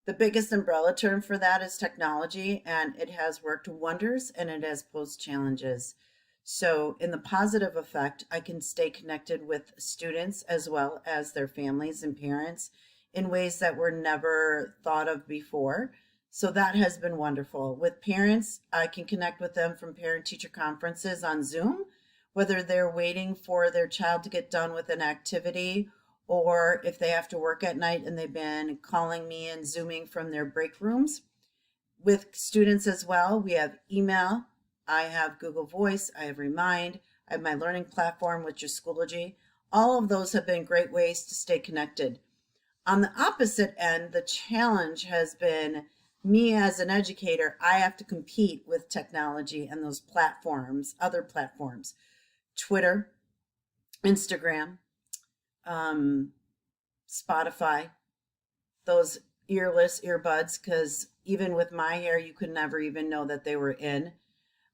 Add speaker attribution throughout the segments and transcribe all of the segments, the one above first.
Speaker 1: The biggest umbrella term for that is technology, and it has worked wonders and it has posed challenges. So, in the positive effect, I can stay connected with students as well as their families and parents in ways that were never thought of before. So, that has been wonderful. With parents, I can connect with them from parent teacher conferences on Zoom, whether they're waiting for their child to get done with an activity or if they have to work at night and they've been calling me and Zooming from their break rooms. With students as well, we have email, I have Google Voice, I have Remind, I have my learning platform, which is Schoology. All of those have been great ways to stay connected. On the opposite end, the challenge has been me as an educator, I have to compete with technology and those platforms, other platforms, Twitter, Instagram, um, Spotify, those earless earbuds, because even with my hair, you could never even know that they were in.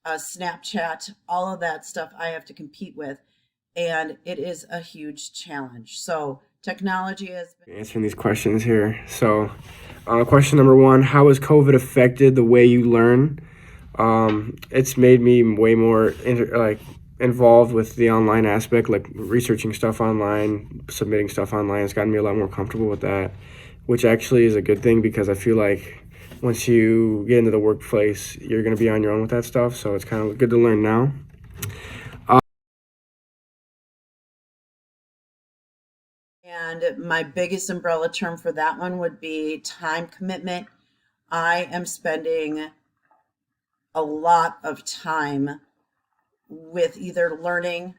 Speaker 1: Snapchat, all of that stuff I have to compete with, and it is a huge challenge. So technology has been
Speaker 2: Answering these questions here. So, question number one: how has COVID affected the way you learn? It's made me way more involved with the online aspect, like researching stuff online, submitting stuff online. It's gotten me a lot more comfortable with that, which actually is a good thing because I feel like once you get into the workplace, you're going to be on your own with that stuff. So it's kind of good to learn now.
Speaker 1: And my biggest umbrella term for that one would be time commitment. I am spending a lot of time with either learning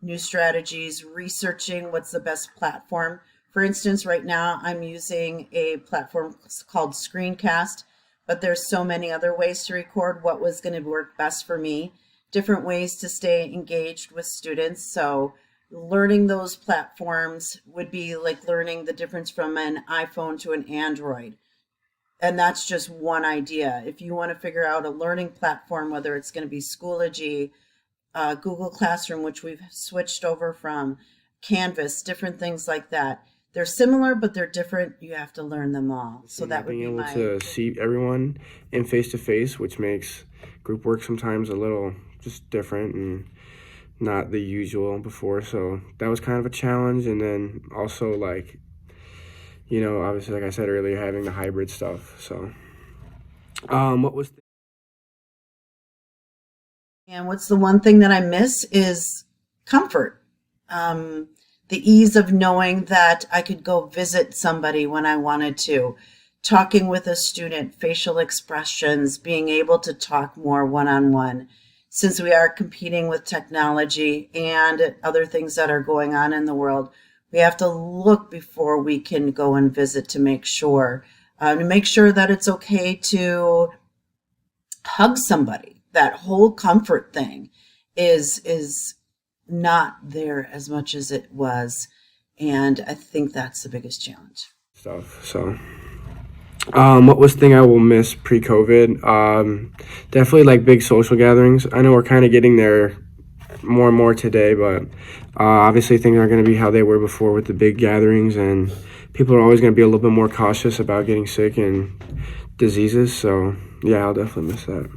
Speaker 1: new strategies, researching what's the best platform. For instance, right now I'm using a platform called Screencast, but there's so many other ways to record what was going to work best for me, different ways to stay engaged with students. So learning those platforms would be like learning the difference from an iPhone to an Android. And that's just one idea. If you want to figure out a learning platform, whether it's going to be Schoology, Google Classroom, which we've switched over from, Canvas, different things like that. They're similar, but they're different. You have to learn them all. So that
Speaker 2: Not
Speaker 1: would
Speaker 2: being
Speaker 1: be
Speaker 2: able
Speaker 1: my
Speaker 2: to see everyone in face to face, which makes group work sometimes a little just different and not the usual before. So that was kind of a challenge. And then also obviously, like I said earlier, having the hybrid stuff. So, what was
Speaker 1: And what's the one thing that I miss is comfort. Um, the ease of knowing that I could go visit somebody when I wanted to, talking with a student, facial expressions, being able to talk more one on one. Since we are competing with technology and other things that are going on in the world, we have to look before we can go and visit to make sure that it's okay to hug somebody. That whole comfort thing is not there as much as it was, and I think that's the biggest challenge.
Speaker 2: stuff? So, what was thing I will miss pre-COVID? Definitely like big social gatherings. I know we're kind of getting there more and more today, but obviously things aren't going to be how they were before with the big gatherings, and people are always going to be a little bit more cautious about getting sick and diseases. So, yeah, I'll definitely miss that.